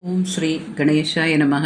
ஓம் ஸ்ரீ கணேஷாய நமக.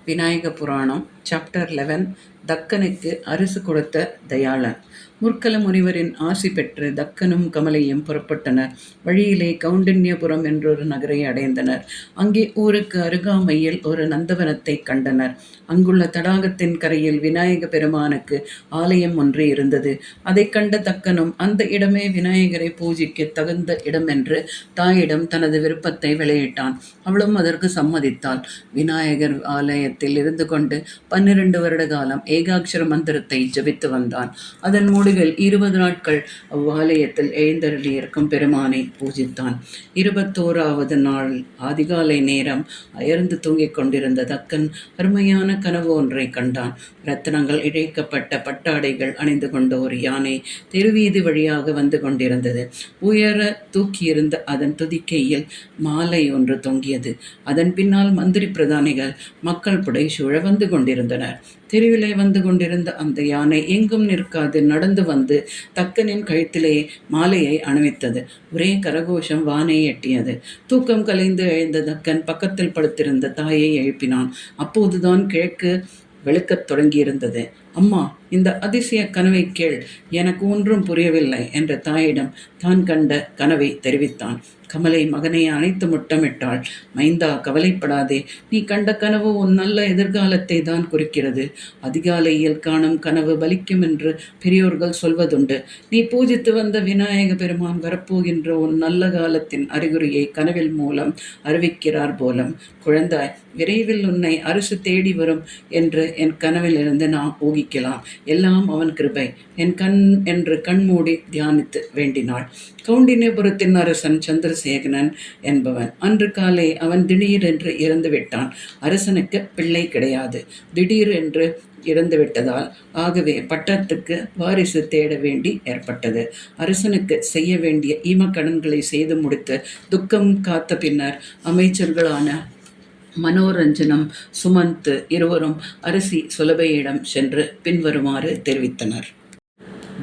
விநாயக புராணம் சாப்டர் 11. தக்கனுக்கு அரிசி கொடுத்த தயாளன். முற்கல முனிவரின் ஆசி பெற்று தக்கனும் கமலையும் புறப்பட்டனர். வழியிலே கௌண்டின்யபுரம் என்றொரு நகரை அடைந்தனர். அங்கே ஊருக்கு அருகாமையில் ஒரு நந்தவனத்தை கண்டனர். அங்குள்ள தடாகத்தின் கரையில் விநாயக பெருமானுக்கு ஆலயம் ஒன்று இருந்தது. அதை கண்ட தக்கனும் அந்த இடமே விநாயகரை பூஜிக்க தகுந்த இடம் என்று தாயிடம் தனது விருப்பத்தை வெளியிட்டான். அவளும் அதற்கு சம்மதித்தாள். விநாயகர் ஆலயத்தில் இருந்து கொண்டு 12 வருட காலம் ஏகாட்சர மந்திரத்தை ஜபித்து வந்தான். அதன் முடிவில் 20 நாட்கள் அவ்வாலயத்தில் எழுந்தருளியிருக்கும் பெருமானை பூஜித்தான். 21வது நாள் அதிகாலை நேரம் அயர்ந்து தூங்கிக் கொண்டிருந்த தக்கன் அருமையான கனவு ஒன்றை கண்டான். ரத்தினங்கள் இழைக்கப்பட்ட பட்டாடைகள் அணிந்து கொண்ட ஒரு யானை தெருவீதி வழியாக வந்து கொண்டிருந்தது. உயர தூக்கியிருந்த அதன் துதிக்கையில் மாலை ஒன்று தொங்கியது. அதன் பின்னால் மந்திரி பிரதானிகள் மக்கள் புடைசூழ வந்து கொண்டிருந்தனர். தெருவிலே வந்து கொண்டிருந்த அந்த யானை எங்கும் நிற்காது நடந்து வந்து தக்கனின் கழுத்திலே மாலையை அணிவித்தது. ஒரே கரகோஷம் வானை எட்டியது. தூக்கம் கலைந்து எழுந்த தக்கன் பக்கத்தில் படுத்திருந்த தாயை எழுப்பினான். அப்போதுதான் கிழக்கு வெளுக்கத் தொடங்கியிருந்தது. அம்மா, இந்த அதிசய கனவை கேள், எனக்கு ஒன்றும் புரியவில்லை என்ற தாயிடம் தான் கண்ட கனவை தெரிவித்தான். கமலை மகனை அணைத்து முட்டமிட்டாள். மைந்தா, கவலைப்படாதே. நீ கண்ட கனவு உன் நல்ல எதிர்காலத்தை தான் குறிக்கிறது. அதிகாலையில் காணும் கனவு பலிக்கும் என்று பெரியோர்கள் சொல்வதுண்டு. நீ பூஜித்து வந்த விநாயக பெருமான் வரப்போகின்ற உன் நல்ல காலத்தின் அறிகுறியை கனவில் மூலம் அறிவிக்கிறார் போலம். குழந்தாய், விரைவில் உன்னை அரசு தேடி வரும் என்று என் கனவிலிருந்து நாம் ஊகிக்கலாம். எல்லாம் அவன் கிருபை என்று கண்மூடி தியானித்து வேண்டினாள். கௌண்டின்யபுரத்தின் அரசன் சந்திரசேகரன் என்பவன். அன்று காலை அவன் திடீரென்று இறந்து விட்டான். அரசனுக்கு பிள்ளை கிடையாது. திடீரென்று இறந்துவிட்டதால் ஆகவே பட்டத்துக்கு வாரிசு தேட வேண்டி ஏற்பட்டது. அரசனுக்கு செய்ய வேண்டிய ஈமக்கடன்களை செய்து முடித்து துக்கம் காத்த பின்னர் அமைச்சர்களான மனோரஞ்சனம், சுமந்த் இருவரும் அரசி சுலபையிடம் சென்று பின்வருமாறு தெரிவித்தனர்.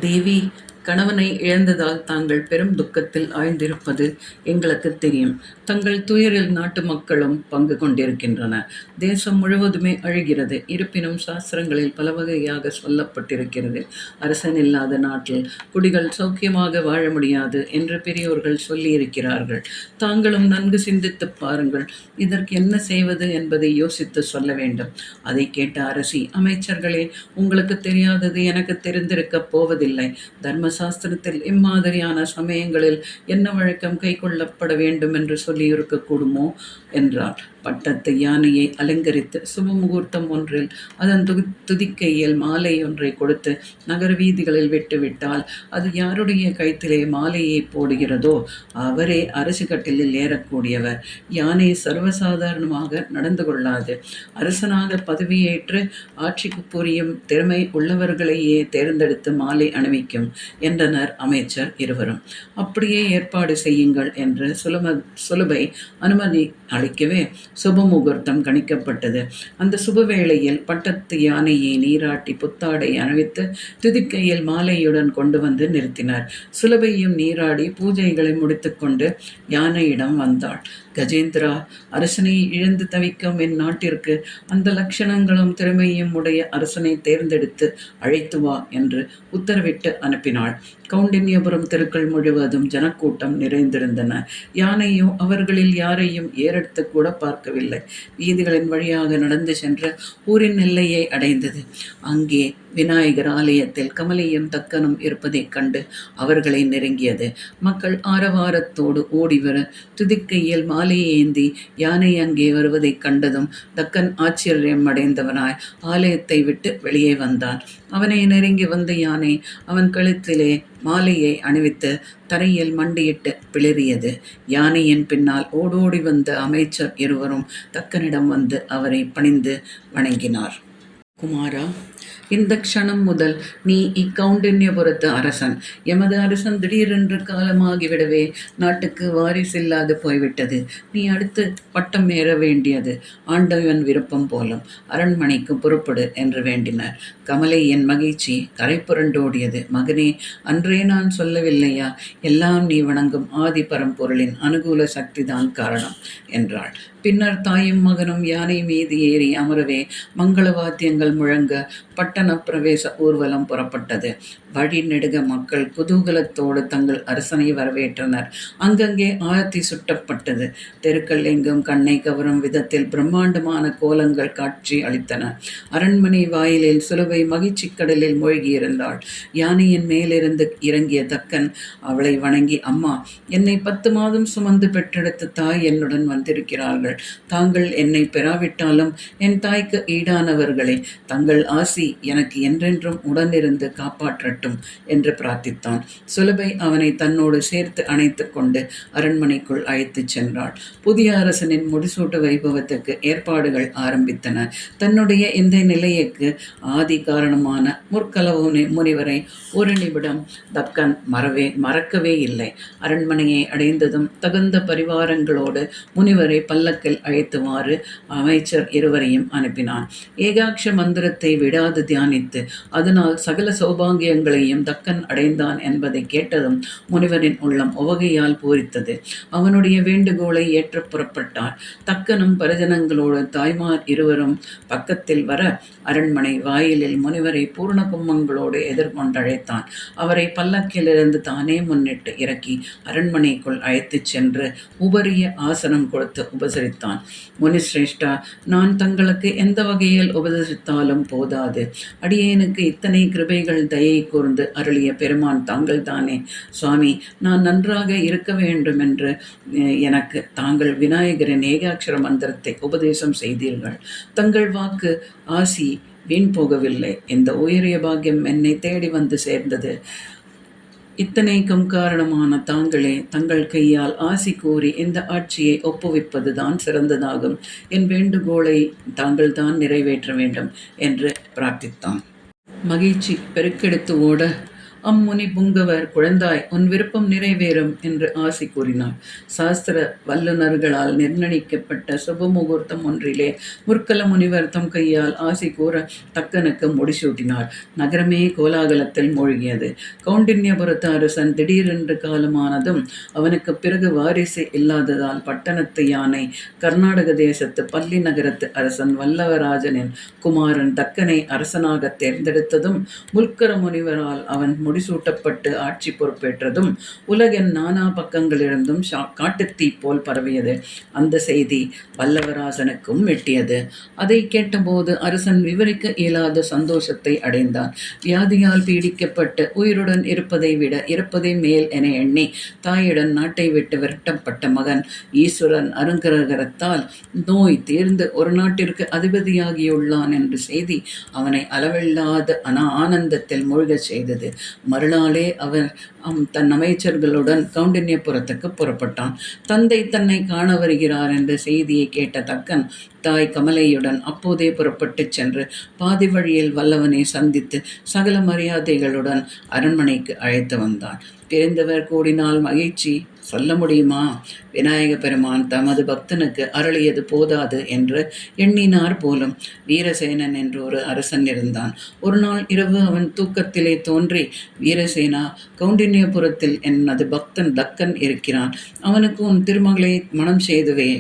தேவி, கணவனை இழந்ததால் தாங்கள் பெரும் துக்கத்தில் ஆழ்ந்திருப்பது எங்களுக்கு தெரியும். தங்கள் துயரில் நாட்டு மக்களும் பங்கு கொண்டிருக்கின்றனர். தேசம் முழுவதுமே அழுகிறது. இருப்பினும் சாஸ்திரங்களில் பல வகையாக சொல்லப்பட்டிருக்கிறது. அரசன் இல்லாத நாட்டில் குடிகள் சௌக்கியமாக வாழ முடியாது என்று பெரியோர்கள் சொல்லியிருக்கிறார்கள். தாங்களும் நன்கு சிந்தித்து பாருங்கள். இதற்கு என்ன செய்வது என்பதை யோசித்து சொல்ல வேண்டும். அதை கேட்ட அரசி, அமைச்சர்களே, உங்களுக்கு தெரியாதது எனக்கு தெரிந்திருக்கப் போவதில்லை. தர்மசாஸ்திரத்தில் இம்மாதிரியான சமயங்களில் என்ன வழக்கம் கை கொள்ளப்பட வேண்டும் என்று சொல்லியிருக்கக்கூடுமோ என்றார். பட்டத்து யானையை அலங்கரித்து சுபமுகூர்த்தம் ஒன்றில் அதன் துதிக்கையில் மாலை ஒன்றை கொடுத்து நகர வீதிகளில் விட்டுவிட்டால் அது யாருடைய கழுத்திலே மாலையை போடுகிறதோ அவரே அரசு கட்டிலில் ஏறக்கூடியவர். யானை சர்வசாதாரணமாக நடந்து கொள்ளாது. அரசனாக பதவியேற்று ஆட்சிக்கு புரியும் திறமை உள்ளவர்களையே தேர்ந்தெடுத்து மாலை அணிவிக்கும் என்றனர் அமைச்சர் இருவரும். அப்படியே ஏற்பாடு செய்யுங்கள் என்று சுலபை அனுமதி அளிக்கவே சுபமுகூர்த்தம் கணிக்கப்பட்டது. அந்த சுபவேளையில் பட்டத்து யானையை நீராட்டி புத்தாடை அணிவித்து துதிக்கையில் மாலையுடன் கொண்டு வந்து நிறுத்தினார். சுலபையும் நீராடி பூஜைகளை முடித்துக்கொண்டு யானையிடம் வந்தாள். கஜேந்திரா, அரசனை இழந்து தவிக்கும் என் நாட்டிற்கு அந்த லட்சணங்களும் திறமையும் உடைய அரசனை தேர்ந்தெடுத்து அழைத்து வா என்று உத்தரவிட்டு அனுப்பினாள். கௌண்டின்யபுரம் தெருக்கள் முழுவதும் ஜனக்கூட்டம் நிறைந்திருந்தன. யானையோ அவர்களில் யாரையும் ஏறெடுத்து கூட பார்க்கவில்லை. வீதிகளின் வழியாக நடந்து சென்ற ஊரின் எல்லையை அடைந்தது. அங்கே விநாயகர் ஆலயத்தில் கமலையும் தக்கனும் இருப்பதைக் கண்டு அவர்களை நெருங்கியது. மக்கள் ஆரவாரத்தோடு ஓடிவர துதிக்கையில் மாலையை ஏந்தி யானை அங்கே வருவதைக் கண்டதும் தக்கன் ஆச்சரியம் அடைந்தவனாய் ஆலயத்தை விட்டு வெளியே வந்தான். அவனை நெருங்கி வந்த யானை அவன் கழுத்திலே மாலையை அணிவித்து தரையில் மண்டியிட்டு பிளறியது. யானையின் பின்னால் ஓடோடி வந்த அமைச்சர் இருவரும் தக்கனிடம் வந்து அவரை பணிந்து வணங்கினார். குமாரா, இந்த க்ஷணம் முதல் நீ இக்கௌண்டின்யபுரத்து அரசன். எமது அரசன் திடீரென்று காலமாகிவிடவே நாட்டுக்கு வாரிசில்லாது போய்விட்டது. நீ அடுத்து பட்டம் ஏற வேண்டியது ஆண்டவன் விருப்பம் போலும். அரண்மனைக்கு புறப்படு என்று வேண்டினார். கமலை என் மகிழ்ச்சி கரை புரண்டோடியது. மகனே, அன்றே நான் சொல்லவில்லையா, எல்லாம் நீ வணங்கும் ஆதி பரம்பொருளின் அனுகூல சக்திதான் காரணம் என்றாள். பின்னர் தாயும் மகனும் யானை மீது ஏறி அமரவே மங்கள வாத்தியங்கள் முழங்க பட்டண பிரவேச ஊர்வலம் புறப்பட்டது. வழி நெடுக மக்கள் குதூகலத்தோடு தங்கள் அரசனை வரவேற்றனர். அங்கங்கே ஆரத்தி சுட்டப்பட்டது. தெருக்கள் எங்கும் கண்ணை கவரும் விதத்தில் பிரம்மாண்டமான கோலங்கள் காட்சி அளித்தன. அரண்மனை வாயிலில் சுலபை மகிழ்ச்சி கடலில் மூழ்கியிருந்தாள். யானையின் மேலிருந்து இறங்கிய தக்கன் அவளை வணங்கி, அம்மா, என்னை 10 மாதம் சுமந்து பெற்றெடுத்த தாய் என்னுடன் வந்திருக்கிறார்கள். தாங்கள் என்னை பெறாவிட்டாலும் என் தாய்க்கு ஈடானவர்களே, தங்கள் ஆசி எனக்கு என்றென்றும் உடனிருந்து காப்பாற்றட்டும் என்று பிரார்த்தித்தான். சுலபை அவனை தன்னோடு சேர்த்து அணைத்து கொண்டு அரண்மனைக்குள் அழைத்துச் சென்றாள். புதிய அரசனின் முடிசூட்டு வைபவத்துக்கு ஏற்பாடுகள் ஆரம்பித்தன. தன்னுடைய இந்த நிலையக்கு ஆதி காரணமான முற்கலவு முனிவரை ஒரு நிமிடம் தக்கன் மறக்கவே இல்லை. அரண்மனையை அடைந்ததும் தகுந்த பரிவாரங்களோடு முனிவரை பல்லக்கில் அழைத்துமாறு அமைச்சர் இருவரையும் அனுப்பினான். ஏகாட்ச மந்திரத்தை விடாது தியானித்து அதனால் சகல சௌபாகியங்களையும் தக்கன் அடைந்தான் என்பதை கேட்டதும் முனிவரின் உள்ளம் உவகையால் பூரித்தது. அவனுடைய வேண்டுகோளை ஏற்று புறப்பட்டார். தக்கனும் பரிஜனங்களோடு தாய்மார் இருவரும் பக்கத்தில் வர அரண்மனை வாயிலில் முனிவரை பூர்ண கும்மங்களோடு எதிர்கொண்டழைத்தான். அவரை பல்லக்கிலிருந்து தானே முன்னிட்டு இறக்கி அரண்மனைக்குள் அழைத்துச் சென்று உபரிய ஆசனம் கொடுத்து உபசரித்தான். முனிஸ்ரேஷ்டா, நான் தங்களுக்கு எந்த வகையில் உபதேசித்தாலும் போதாது. அடியேனுக்கு இத்தனை கிருபைகள் தயை கூர்ந்து அருளிய பெருமான் தாங்கள் தானே. சுவாமி, நான் நன்றாக இருக்க வேண்டும் என்று எனக்கு தாங்கள் விநாயகரின் ஏகாட்சர மந்திரத்தை உபதேசம் செய்தீர்கள். தங்கள் வாக்கு ஆசி வீண் போகவில்லை. இந்த உயரிய பாக்கியம் என்னை தேடி வந்து சேர்ந்தது. இத்தனைக்கும் காரணமான தாங்களே தங்கள் கையால் ஆசி கூறி இந்த ஆட்சியை ஒப்புவிப்பது தான் சிறந்ததாகும். என் வேண்டுகோளை தாங்கள் தான் நிறைவேற்ற வேண்டும் என்று பிரார்த்தித்தான். மகிழ்ச்சி பெருக்கெடுத்து ஓட அம்முனி புங்கவர், குழந்தாய், உன் விருப்பம் நிறைவேறும் என்று ஆசி கூறினார். சாஸ்திர வல்லுநர்களால் நிர்ணயிக்கப்பட்ட சுப முகூர்த்தம் ஒன்றிலே முற்கல முனிவர் தம் கையால் ஆசி கூற தக்கனுக்கு முடிசூட்டினார். நகரமே கோலாகலத்தில் மூழ்கியது. கௌண்டின்யபுரத்து அரசன் திடீரென்று காலமானதும் அவனுக்கு பிறகு வாரிசு இல்லாததால் பட்டணத்து யானை கர்நாடக தேசத்து பள்ளி நகரத்து அரசன் வல்லவராஜனின் குமாரன் தக்கனை அரசனாக தேர்ந்தெடுத்ததும் முல்கர முனிவரால் அவன் முடிசூட்டப்பட்டு ஆட்சி பொறுப்பேற்றதும் உலகின் நானா பக்கங்களிலிருந்தும் காட்டுத்தீ போல் பரவியது. அந்த செய்தி வல்லவராசனுக்கும் எட்டியது. அதை கேட்டபோது அரசன் விவரிக்க இயலாத சந்தோஷத்தை அடைந்தான். வியாதியால் பீடிக்கப்பட்டு உயிருடன் இருப்பதை விட இருப்பதே மேல் என எண்ணி தாயுடன் நாட்டை விட்டு விரட்டப்பட்ட மகன் ஈஸ்வரன் அருங்கரகரத்தால் நோய் தீர்ந்து ஒரு நாட்டிற்கு அதிபதியாகியுள்ளான் என்ற செய்தி அவனை அளவில்லாத ஆனந்தத்தில் மூழ்கச் செய்தது. மறுநாளே அவர் தன் அமைச்சர்களுடன் கௌண்டின்யபுரத்துக்கு புறப்பட்டான். தந்தை தன்னை காண வருகிறார் என்ற செய்தியை கேட்ட தக்கன் தாய் கமலையுடன் அப்போதே புறப்பட்டு சென்று பாதி வழியில் வல்லவனை சந்தித்து சகல மரியாதைகளுடன் அரண்மனைக்கு அழைத்து வந்தான். பிரிந்தவர் கூடினால் மகிழ்ச்சி சொல்ல முடியுமா? விநாயக பெருமான் தமது பக்தனுக்கு அருளியது போதாது என்று எண்ணினார் போலும். வீரசேனன் என்று ஒரு அரசன் இருந்தான். ஒரு நாள் இரவு அவன் தூக்கத்திலே தோன்றி, வீரசேனா, கௌண்டின்யபுரத்தில் எனது பக்தன் தக்கன் இருக்கிறான். அவனுக்கு உன் திருமகளை மனம் செய்துவே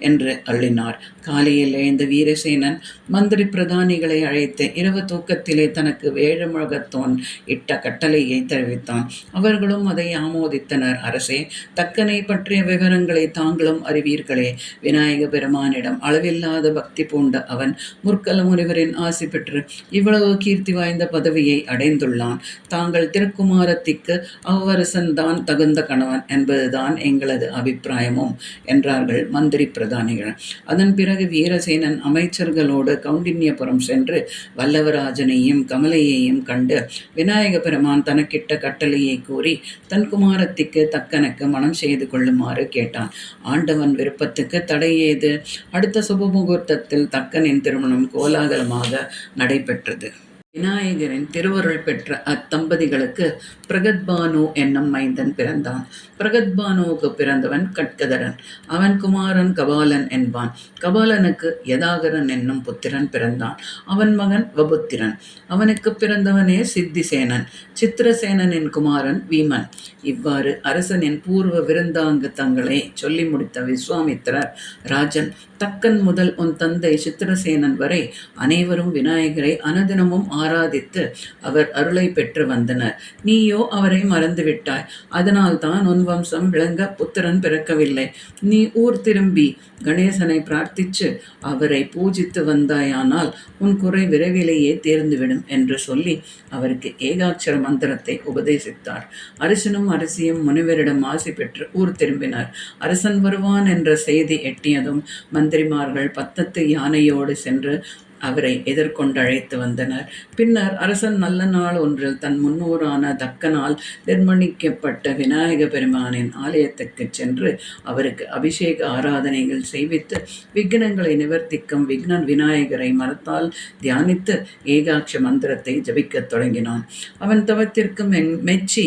என்று அள்ளினார். காலையில் எழுந்த வீரசேனன் மந்திரி பிரதானிகளை அழைத்து இரவு தூக்கத்திலே தனக்கு வேழமுழகத்தோன் இட்ட கட்டளையை தெரிவித்தான். அவர்களும் அதை ஆமோதித்தனர். அரசே, தக்கனை பற்றிய விவரங்களை தாங்களும் அறிவீர்களே. விநாயக பெருமானிடம் அளவில்லாத பக்தி பூண்ட அவன் முற்கல முனிவரின் ஆசி பெற்று இவ்வளவு கீர்த்தி வாய்ந்த பதவியை அடைந்துள்ளான். தாங்கள் திருக்குமாரத்திற்கு அவ்வரசன் தான் தகுந்த கணவன் என்பதுதான் எங்களது அபிப்பிராயமும் என்றார்கள் மந்திரி பிரதானிகள். அதன் பிறகு வீரசேனன் அமைச்சர்களோடு கௌண்டின்யபுரம் சென்று வல்லவராஜனையும் கமலையையும் கண்டு விநாயக பெருமான் தனக்கிட்ட கட்டளையை கூறி தன் குமாரத்திற்கு தக்கனுக்கு மனம் செய்து கொள்ளுமாறு கேட்டான். ஆண்டவன் விருப்பத்துக்கு தடை ஏது? அடுத்த சுபமுகூர்த்தத்தில் தக்கனின் திருமணம் கோலாகலமாக நடைபெற்றது. விநாயகரின் திருவருள் பெற்ற அத்தம்பதிகளுக்கு பிரகத்பானு என்னும் மைந்தன் பிறந்தான். பிரகத்பானுவுக்கு பிறந்தவன் கட்கதரன். அவன் குமாரன் கபாலன் என்பான். கபாலனுக்கு யதாகரன் என்னும் புத்திரன் பிறந்தான். அவன் மகன் வபுத்திரன். அவனுக்கு பிறந்தவனே சித்திசேனன். சித்திரசேனனின் குமாரன் வீமன். இவ்வாறு அரசனின் பூர்வ விருந்தாங்கு தங்களை சொல்லி முடித்த விஸ்வாமித்திரர் ராஜன், தக்கன் முதல் உன் தந்தை சித்திரசேனன் வரை அனைவரும் விநாயகரை அனுதினமும் ஆராதித்து அவர் அருளை பெற்று வந்தனர். நீயோ அவரை மறந்துவிட்டாய். அதனால்தான் உன் வம்சம் விளங்க புத்திரன் பிறக்கவில்லை. நீ ஊர் திரும்பி கணேசனை பிரார்த்திச்சு அவரை பூஜித்து வந்தாயானால் உன் குறை விரைவிலேயே தேர்ந்துவிடும் என்று சொல்லி அவருக்கு ஏகாட்சர மந்திரத்தை உபதேசித்தார். அரசனும் அரசியும் முனிவரிடம் ஆசி பெற்று ஊர் திரும்பினர். அரசன் வருவான் என்ற செய்தி எட்டியதும் மந்திரிமார்கள் 10 யானையோடு சென்று அவரை எதிர்கொண்டு அழைத்து வந்தனர். பின்னர் அரசன் நல்ல நாள் ஒன்றில் தன் முன்னோரான தக்கனால் நிர்மணிக்கப்பட்ட விநாயக பெருமானின் ஆலயத்துக்கு சென்று அவருக்கு அபிஷேக ஆராதனைகள் செய்வித்து விக்னங்களை நிவர்த்திக்கும் விக்ன விநாயகரை மனத்தால் தியானித்து ஏகாட்ச மந்திரத்தை ஜபிக்கத் தொடங்கினான். அவன் தவத்திற்கு மெச்சி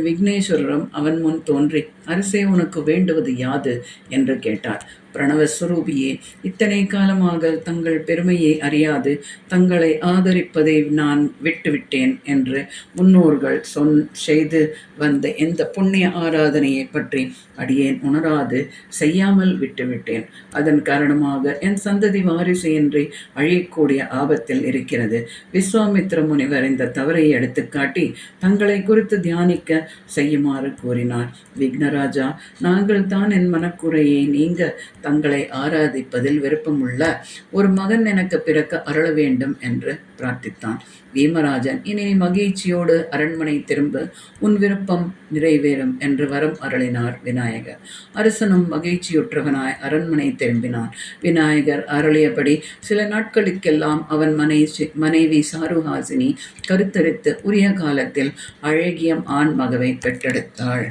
விக்னேஸ்வரரும் அவன் முன் தோன்றி, அரசே, உனக்கு வேண்டுவது யாது என்று கேட்டார். பிரணவஸ்வரூபியே, இத்தனை காலமாக தங்கள் பெருமையை அறியாது தங்களை ஆதரிப்பதை நான் விட்டுவிட்டேன் என்று முன்னோர்கள் செய்து வந்த எந்த புண்ணிய ஆராதனையை பற்றி அடியேன் உணராது செய்யாமல் விட்டுவிட்டேன். அதன் காரணமாக என் சந்ததி வாரிசு என்று அழியக்கூடிய ஆபத்தில் இருக்கிறது. விஸ்வாமித்திர முனிவர் இந்த தவறை எடுத்துக்காட்டி தங்களை குறித்து தியானிக்க செய்யுமாறு கூறினார். விக்னராஜா, நாங்கள் தான் என் மனக்குறையை நீங்க தங்களை ஆராதிப்பதில் விருப்பமுள்ள ஒரு மகன் எனக்கு பிறக்க அருள வேண்டும் என்று பிரார்த்தித்தான். வீமராஜன், இனி மகிழ்ச்சியோடு அரண்மனை திரும்ப, உன் விருப்பம் நிறைவேறும் என்று வரம் அருளினார் விநாயகர். அரசனும் மகிழ்ச்சியுற்றவனாய் அரண்மனை திரும்பினான். விநாயகர் அருளியபடி சில நாட்களுக்கெல்லாம் அவன் மனைவி சாருஹாசினி கருத்தரித்து உரிய காலத்தில் அழகிய ஆண் மகவை பெற்றெடுத்தாள்.